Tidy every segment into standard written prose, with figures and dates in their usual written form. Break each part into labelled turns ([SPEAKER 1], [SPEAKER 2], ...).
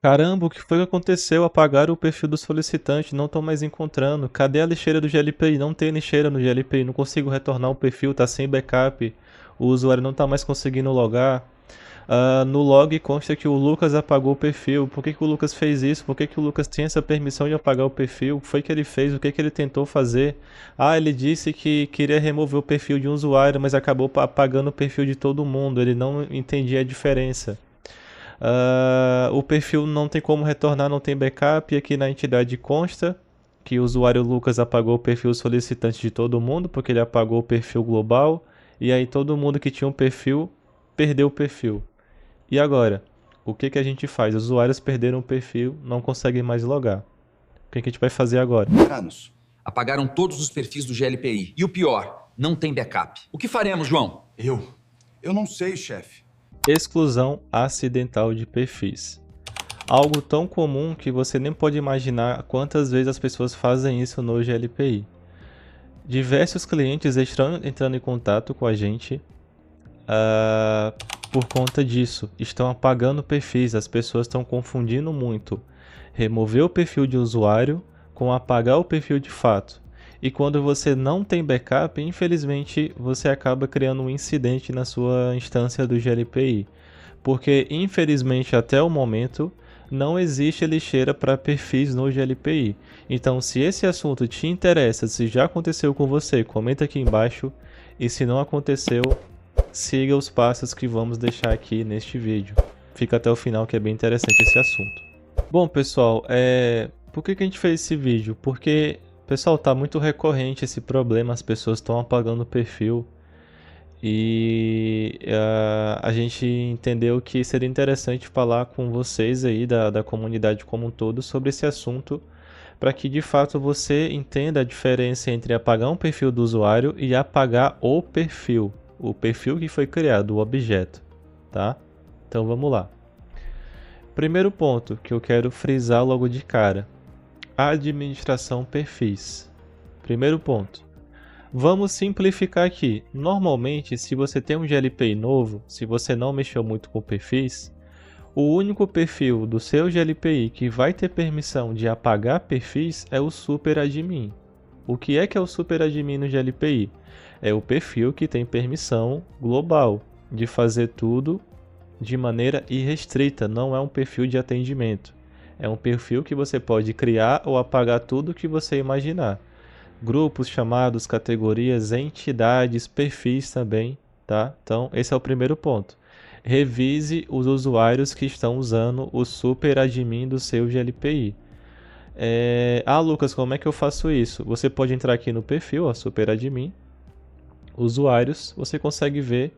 [SPEAKER 1] Caramba, o que foi que aconteceu? Apagaram o perfil do solicitante, não estou mais encontrando. Cadê a lixeira do GLPI? Não tem lixeira no GLPI, não consigo retornar o perfil, tá sem backup. O usuário não está mais conseguindo logar. No log consta que o Lucas apagou o perfil. Por que o Lucas fez isso? Por que o Lucas tem essa permissão de apagar o perfil? O que foi que ele fez? O que ele tentou fazer? Ele disse que queria remover o perfil de um usuário, mas acabou apagando o perfil de todo mundo. Ele não entendia a diferença. O perfil não tem como retornar, não tem backup. E aqui na entidade consta que o usuário Lucas apagou o perfil solicitante de todo mundo, porque ele apagou o perfil global. E aí todo mundo que tinha um perfil perdeu o perfil. E agora? O que a gente faz? Os usuários perderam o perfil, não conseguem mais logar. O que a gente vai fazer agora?
[SPEAKER 2] Apagaram todos os perfis do GLPI. E o pior, não tem backup. O que faremos, João?
[SPEAKER 3] Eu não sei, chefe.
[SPEAKER 1] Exclusão acidental de perfis. Algo tão comum que você nem pode imaginar quantas vezes as pessoas fazem isso no GLPI. Diversos clientes estão entrando em contato com a gente por conta disso. Estão apagando perfis, as pessoas estão confundindo muito. Remover o perfil de usuário com apagar o perfil de fato. E quando você não tem backup, infelizmente você acaba criando um incidente na sua instância do GLPI. Porque infelizmente até o momento não existe lixeira para perfis no GLPI. Então, se esse assunto te interessa, se já aconteceu com você, comenta aqui embaixo. E se não aconteceu, siga os passos que vamos deixar aqui neste vídeo. Fica até o final que é bem interessante esse assunto. Bom, pessoal, por que a gente fez esse vídeo? Porque, pessoal, tá muito recorrente esse problema, as pessoas estão apagando o perfil. E a gente entendeu que seria interessante falar com vocês aí da comunidade como um todo sobre esse assunto, para que de fato você entenda a diferença entre apagar um perfil do usuário e apagar o perfil que foi criado, o objeto, tá? Então vamos lá. Primeiro ponto que eu quero frisar logo de cara: administração perfis. Primeiro ponto. Vamos simplificar aqui. Normalmente, se você tem um GLPI novo, se você não mexeu muito com perfis, o único perfil do seu GLPI que vai ter permissão de apagar perfis é o superadmin. O que é o superadmin no GLPI? É o perfil que tem permissão global de fazer tudo de maneira irrestrita, não é um perfil de atendimento. É um perfil que você pode criar ou apagar tudo que você imaginar. Grupos, chamados, categorias, entidades, perfis também, tá? Então, esse é o primeiro ponto. Revise os usuários que estão usando o superadmin do seu GLPI. Lucas, como é que eu faço isso? Você pode entrar aqui no perfil, ó, superadmin, usuários, você consegue ver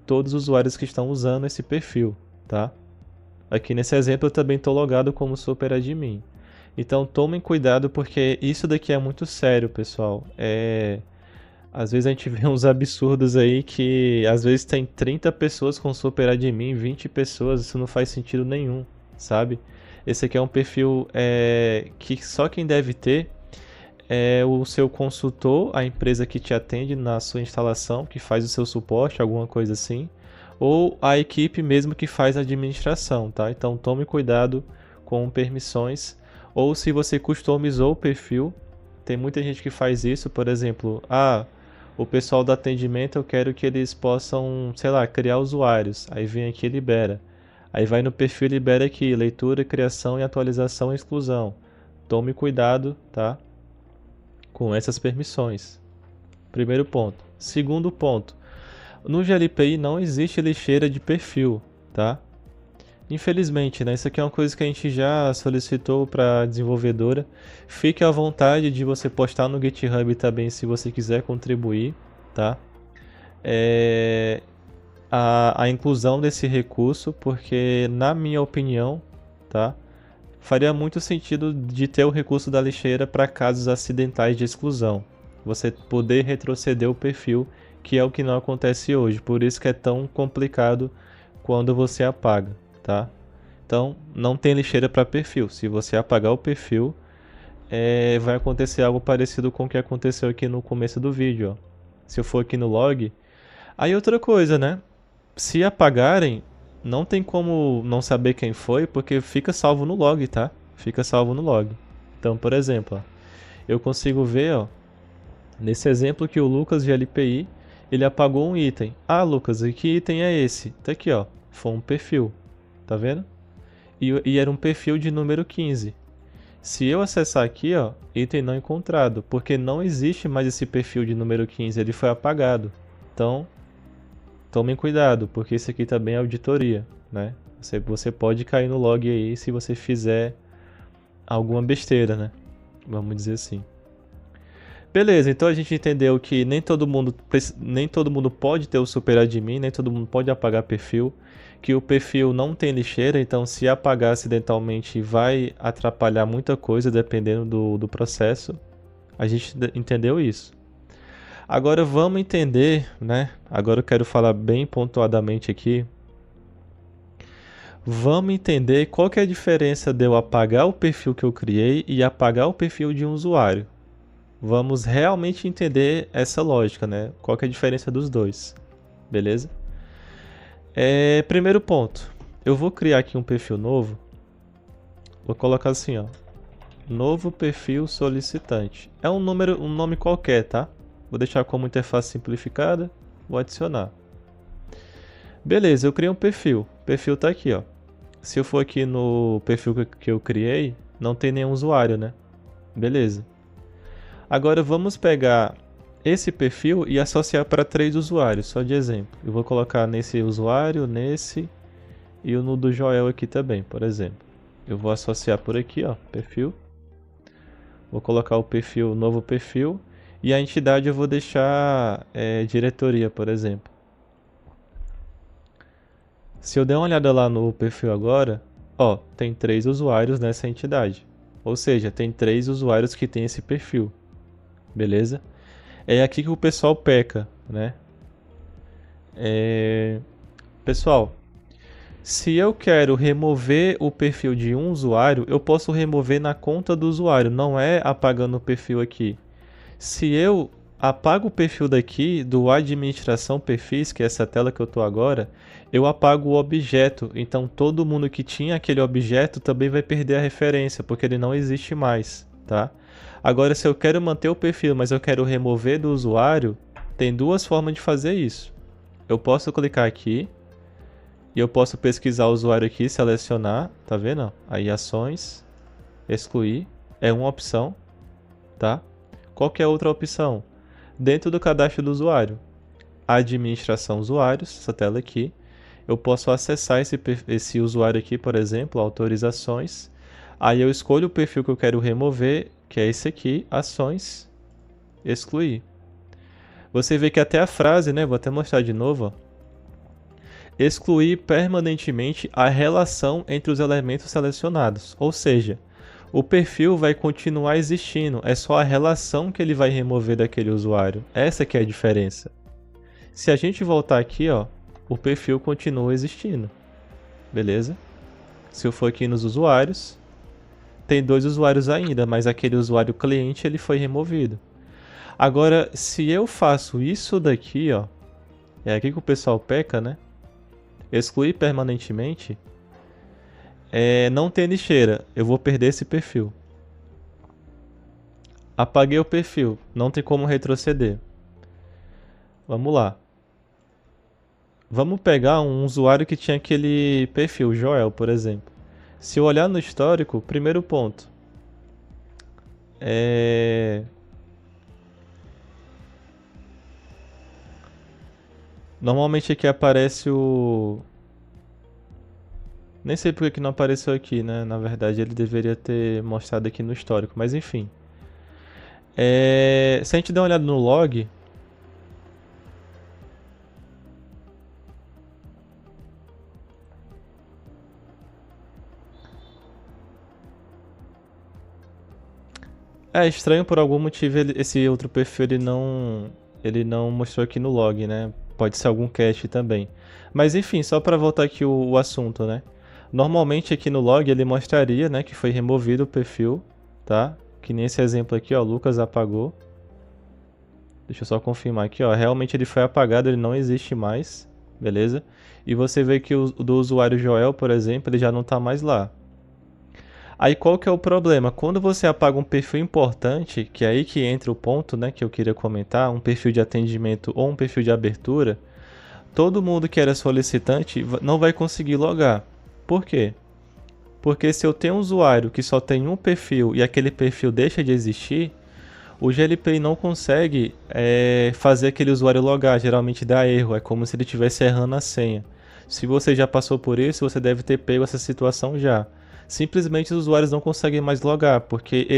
[SPEAKER 1] todos os usuários que estão usando esse perfil, tá? Aqui nesse exemplo eu também estou logado como superadmin. Então tomem cuidado porque isso daqui é muito sério, pessoal. Às vezes a gente vê uns absurdos aí que às vezes tem 30 pessoas com superadmin, 20 pessoas, isso não faz sentido nenhum, sabe? Esse aqui é um perfil que só quem deve ter é o seu consultor, a empresa que te atende na sua instalação, que faz o seu suporte, alguma coisa assim, ou a equipe mesmo que faz a administração, tá? Então tome cuidado com permissões, ou se você customizou o perfil, tem muita gente que faz isso, por exemplo, o pessoal do atendimento eu quero que eles possam, sei lá, criar usuários, aí vem aqui e libera. Aí vai no perfil e libera aqui, leitura, criação e atualização e exclusão. Tome cuidado, tá? Com essas permissões. Primeiro ponto. Segundo ponto. No GLPI não existe lixeira de perfil, tá? Infelizmente, né? Isso aqui é uma coisa que a gente já solicitou para a desenvolvedora. Fique à vontade de você postar no GitHub também se você quiser contribuir, tá? A inclusão desse recurso, porque na minha opinião, tá? Faria muito sentido de ter o recurso da lixeira para casos acidentais de exclusão. Você poder retroceder o perfil, que é o que não acontece hoje. Por isso que é tão complicado quando você apaga, tá? Então, não tem lixeira para perfil. Se você apagar o perfil, vai acontecer algo parecido com o que aconteceu aqui no começo do vídeo, ó. Se eu for aqui no log... Aí outra coisa, né? Se apagarem, não tem como não saber quem foi, porque fica salvo no log, tá? Fica salvo no log. Então, por exemplo, ó, eu consigo ver, ó, nesse exemplo que o Lucas de LPI, ele apagou um item. Ah, Lucas, e que item é esse? Tá aqui, ó, foi um perfil, tá vendo? E era um perfil de número 15. Se eu acessar aqui, ó, item não encontrado, porque não existe mais esse perfil de número 15, ele foi apagado. Então, tomem cuidado, porque isso aqui também é auditoria, né? Você pode cair no log aí se você fizer alguma besteira, né? Vamos dizer assim. Beleza, então a gente entendeu que nem todo mundo pode ter o super admin, nem todo mundo pode apagar perfil, que o perfil não tem lixeira, então se apagar acidentalmente vai atrapalhar muita coisa dependendo do processo. A gente entendeu isso. Agora vamos entender, né? Agora eu quero falar bem pontuadamente aqui. Vamos entender qual que é a diferença de eu apagar o perfil que eu criei e apagar o perfil de um usuário. Vamos realmente entender essa lógica, né? Qual que é a diferença dos dois, beleza? Primeiro ponto, eu vou criar aqui um perfil novo. Vou colocar assim, ó, novo perfil solicitante. É um nome qualquer, tá? Vou deixar como interface simplificada, vou adicionar. Beleza, eu criei um perfil. O perfil tá aqui, ó. Se eu for aqui no perfil que eu criei, não tem nenhum usuário, né? Beleza. Agora vamos pegar esse perfil e associar para 3 usuários, só de exemplo. Eu vou colocar nesse usuário, nesse e no do Joel aqui também, por exemplo. Eu vou associar por aqui, ó, perfil. Vou colocar o perfil, novo perfil, e a entidade eu vou deixar diretoria, por exemplo. Se eu der uma olhada lá no perfil agora, ó, tem 3 usuários nessa entidade. Ou seja, tem 3 usuários que tem esse perfil. Beleza? É aqui que o pessoal peca, né? Pessoal, se eu quero remover o perfil de um usuário, eu posso remover na conta do usuário, não é apagando o perfil aqui. Se eu apago o perfil daqui, do administração perfis, que é essa tela que eu estou agora, eu apago o objeto. Então todo mundo que tinha aquele objeto também vai perder a referência, porque ele não existe mais, tá? Agora, se eu quero manter o perfil, mas eu quero remover do usuário, tem 2 formas de fazer isso. Eu posso clicar aqui e eu posso pesquisar o usuário aqui, selecionar, tá vendo? Aí ações, excluir, é uma opção, tá? Qual que é a outra opção? Dentro do cadastro do usuário, administração usuários, essa tela aqui, eu posso acessar esse usuário aqui, por exemplo, autorizações. Aí eu escolho o perfil que eu quero remover, que é esse aqui, ações, excluir. Você vê que até a frase, né? Vou até mostrar de novo, ó. Excluir permanentemente a relação entre os elementos selecionados. Ou seja, o perfil vai continuar existindo, é só a relação que ele vai remover daquele usuário. Essa que é a diferença. Se a gente voltar aqui, ó, o perfil continua existindo. Beleza? Se eu for aqui nos usuários, tem 2 usuários ainda, mas aquele usuário cliente ele foi removido. Agora, se eu faço isso daqui, ó, é aqui que o pessoal peca, né? Excluir permanentemente, não tem lixeira, eu vou perder esse perfil. Apaguei o perfil, não tem como retroceder. Vamos lá. Vamos pegar um usuário que tinha aquele perfil, Joel, por exemplo. Se eu olhar no histórico, primeiro ponto. Normalmente aqui aparece o... Nem sei porque que não apareceu aqui, né? Na verdade ele deveria ter mostrado aqui no histórico, mas enfim. Se a gente der uma olhada no log... É estranho, por algum motivo esse outro perfil ele não mostrou aqui no log, né? Pode ser algum cache também. Mas enfim, só para voltar aqui o assunto, né? Normalmente aqui no log ele mostraria, né, que foi removido o perfil, tá? Que nem esse exemplo aqui, ó, Lucas apagou. Deixa eu só confirmar aqui, ó, realmente ele foi apagado, ele não existe mais, beleza? E você vê que o do usuário Joel, por exemplo, ele já não está mais lá. Aí qual que é o problema? Quando você apaga um perfil importante, que é aí que entra o ponto, né, que eu queria comentar, um perfil de atendimento ou um perfil de abertura, todo mundo que era solicitante não vai conseguir logar. Por quê? Porque se eu tenho um usuário que só tem um perfil e aquele perfil deixa de existir, o GLPI não consegue fazer aquele usuário logar, geralmente dá erro, é como se ele estivesse errando a senha. Se você já passou por isso, você deve ter pego essa situação já. Simplesmente os usuários não conseguem mais logar, porque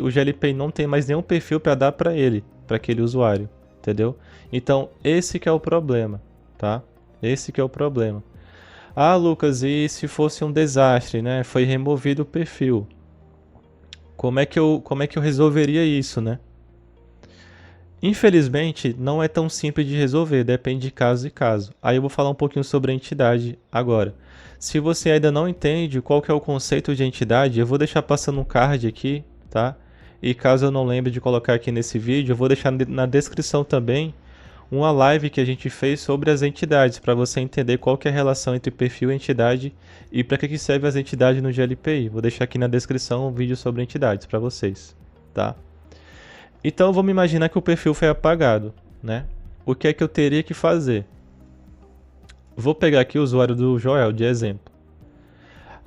[SPEAKER 1] o GLPI não tem mais nenhum perfil para dar para ele, para aquele usuário, entendeu? Então, esse que é o problema, tá? Esse que é o problema. Ah, Lucas, e se fosse um desastre, né? Foi removido o perfil. Como é que eu resolveria isso, né? Infelizmente, não é tão simples de resolver, depende de caso e caso. Aí eu vou falar um pouquinho sobre a entidade agora. Se você ainda não entende qual que é o conceito de entidade, eu vou deixar passando um card aqui, tá? E caso eu não lembre de colocar aqui nesse vídeo, eu vou deixar na descrição também uma live que a gente fez sobre as entidades, para você entender qual que é a relação entre perfil e entidade e para que serve as entidades no GLPI. Vou deixar aqui na descrição um vídeo sobre entidades para vocês, tá? Então vamos imaginar que o perfil foi apagado, né? O que é que eu teria que fazer? Vou pegar aqui o usuário do Joel de exemplo.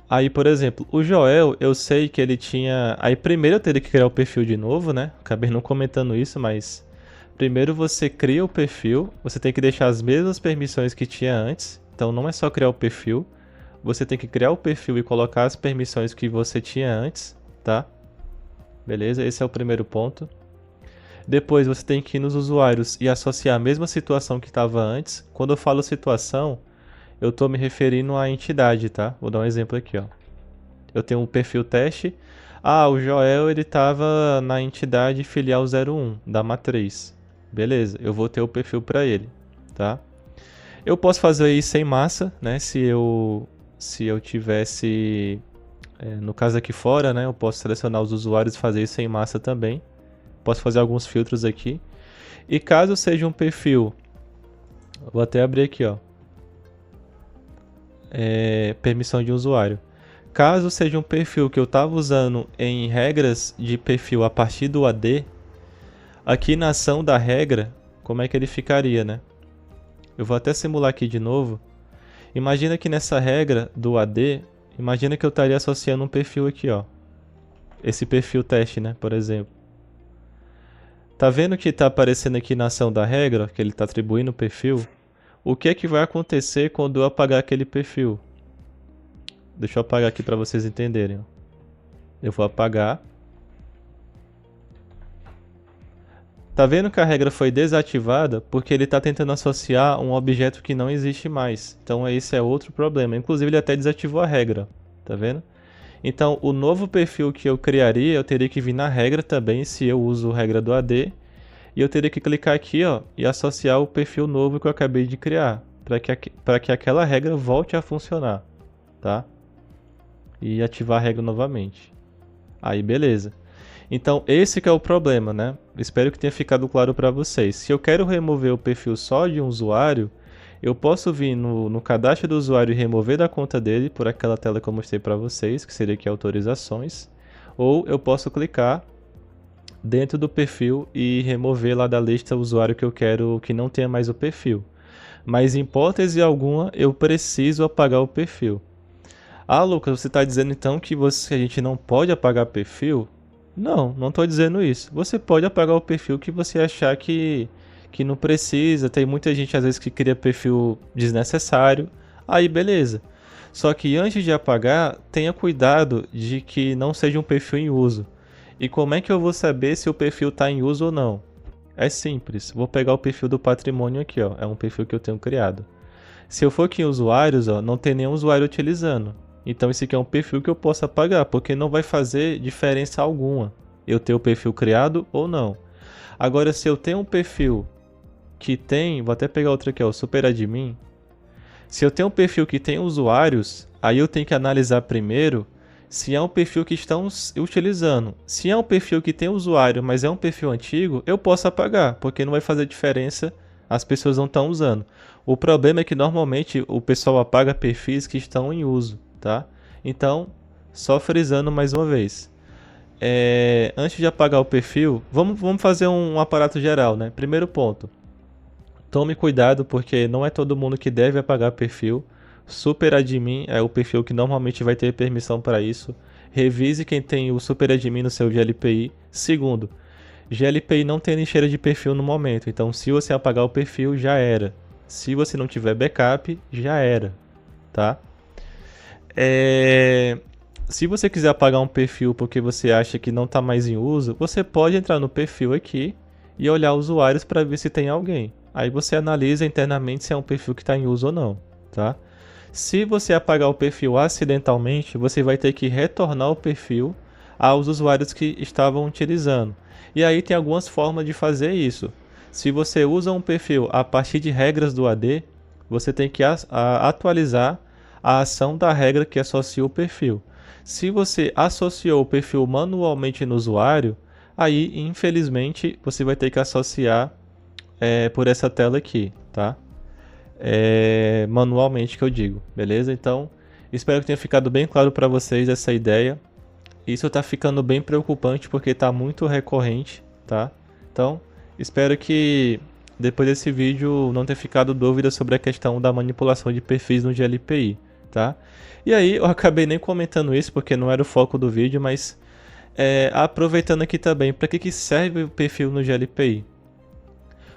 [SPEAKER 1] Aí, por exemplo, o Joel, eu sei que ele tinha... Aí primeiro eu teria que criar o perfil de novo, né? Acabei não comentando isso, mas... Primeiro você cria o perfil, você tem que deixar as mesmas permissões que tinha antes. Então não é só criar o perfil, você tem que criar o perfil e colocar as permissões que você tinha antes, tá? Beleza? Esse é o primeiro ponto. Depois você tem que ir nos usuários e associar a mesma situação que estava antes. Quando eu falo situação, eu estou me referindo à entidade, tá? Vou dar um exemplo aqui, ó. Eu tenho um perfil teste. Ah, o Joel ele estava na entidade filial 01 da matriz. Beleza, eu vou ter o perfil para ele, tá? Eu posso fazer isso sem massa, né? Se eu tivesse, no caso aqui fora, né? Eu posso selecionar os usuários e fazer isso sem massa também. Posso fazer alguns filtros aqui. E caso seja um perfil, vou até abrir aqui, ó. Permissão de usuário. Caso seja um perfil que eu estava usando em regras de perfil a partir do AD, aqui na ação da regra, como é que ele ficaria, né? Eu vou até simular aqui de novo. Imagina que nessa regra do AD, imagina que eu estaria associando um perfil aqui, ó. Esse perfil teste, né, por exemplo. Tá vendo que está aparecendo aqui na ação da regra, que ele está atribuindo o perfil? O que é que vai acontecer quando eu apagar aquele perfil? Deixa eu apagar aqui para vocês entenderem. Eu vou apagar. Tá vendo que a regra foi desativada porque ele está tentando associar um objeto que não existe mais. Então esse é outro problema. Inclusive ele até desativou a regra. Tá vendo? Então o novo perfil que eu criaria, eu teria que vir na regra também, se eu uso a regra do AD. E eu teria que clicar aqui, ó, e associar o perfil novo que eu acabei de criar. Para que aquela regra volte a funcionar. Tá? E ativar a regra novamente. Aí beleza. Então esse que é o problema, né? Espero que tenha ficado claro para vocês. Se eu quero remover o perfil só de um usuário, eu posso vir no cadastro do usuário e remover da conta dele por aquela tela que eu mostrei para vocês, que seria aqui autorizações. Ou eu posso clicar dentro do perfil e remover lá da lista o usuário que eu quero que não tenha mais o perfil. Mas em hipótese alguma eu preciso apagar o perfil. Ah, Lucas, você está dizendo então que a gente não pode apagar perfil? Não, não estou dizendo isso. Você pode apagar o perfil que você achar que não precisa. Tem muita gente às vezes que cria perfil desnecessário. Aí beleza. Só que antes de apagar, tenha cuidado de que não seja um perfil em uso. E como é que eu vou saber se o perfil está em uso ou não? É simples. Vou pegar o perfil do patrimônio aqui, ó. É um perfil que eu tenho criado. Se eu for aqui em usuários, ó, não tem nenhum usuário utilizando. Então esse aqui é um perfil que eu posso apagar, porque não vai fazer diferença alguma eu ter o perfil criado ou não. Agora, se eu tenho um perfil que tem, vou até pegar outro aqui, ó, Super Admin. Se eu tenho um perfil que tem usuários, aí eu tenho que analisar primeiro se é um perfil que estão utilizando. Se é um perfil que tem usuário, mas é um perfil antigo, eu posso apagar, porque não vai fazer diferença, as pessoas não estão usando. O problema é que normalmente o pessoal apaga perfis que estão em uso, tá? Então, só frisando mais uma vez. Antes de apagar o perfil, vamos fazer um aparato geral, né? Primeiro ponto. Tome cuidado porque não é todo mundo que deve apagar perfil. Super admin é o perfil que normalmente vai ter permissão para isso. Revise quem tem o super admin no seu GLPI. Segundo, GLPI não tem lixeira de perfil no momento, então se você apagar o perfil, já era. Se você não tiver backup, já era, tá? Se você quiser apagar um perfil porque você acha que não está mais em uso, você pode entrar no perfil aqui e olhar usuários para ver se tem alguém. Aí você analisa internamente se é um perfil que está em uso ou não, tá? Se você apagar o perfil acidentalmente, você vai ter que retornar o perfil aos usuários que estavam utilizando. E aí tem algumas formas de fazer isso. Se você usa um perfil a partir de regras do AD, você tem que atualizar a ação da regra que associa o perfil. Se você associou o perfil manualmente no usuário, aí infelizmente você vai ter que associar por essa tela aqui, tá? Manualmente que eu digo, beleza? Então, espero que tenha ficado bem claro para vocês essa ideia. Isso tá ficando bem preocupante porque tá muito recorrente, tá? Então, espero que depois desse vídeo não tenha ficado dúvida sobre a questão da manipulação de perfis no GLPI, tá? E aí, eu acabei nem comentando isso porque não era o foco do vídeo, mas aproveitando aqui também, para que serve o perfil no GLPI?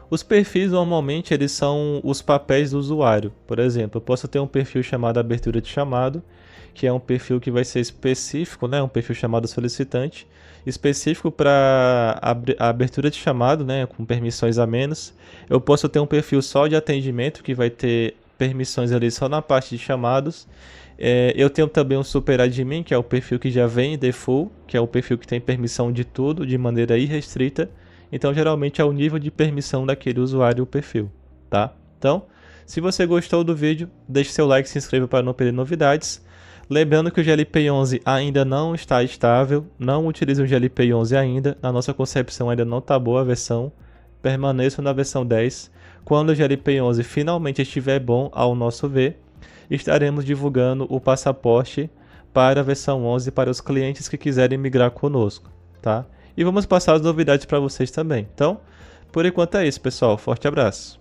[SPEAKER 1] Os perfis normalmente eles são os papéis do usuário. Por exemplo, eu posso ter um perfil chamado abertura de chamado, que é um perfil que vai ser específico, né, um perfil chamado solicitante, específico para a abertura de chamado, né, com permissões a menos. Eu posso ter um perfil só de atendimento, que vai ter permissões ali só na parte de chamados. Eu tenho também um super admin, que é o perfil que já vem default, que é o perfil que tem permissão de tudo de maneira irrestrita. Então, geralmente é o nível de permissão daquele usuário o perfil, tá? Então, se você gostou do vídeo, deixe seu like e se inscreva para não perder novidades. Lembrando que o GLPI 11 ainda não está estável, não utilize o GLPI 11 ainda, na nossa concepção ainda não está boa a versão, permaneça na versão 10. Quando o GLPI 11 finalmente estiver bom, ao nosso ver, estaremos divulgando o passaporte para a versão 11 para os clientes que quiserem migrar conosco, tá? E vamos passar as novidades para vocês também. Então, por enquanto é isso, pessoal. Forte abraço.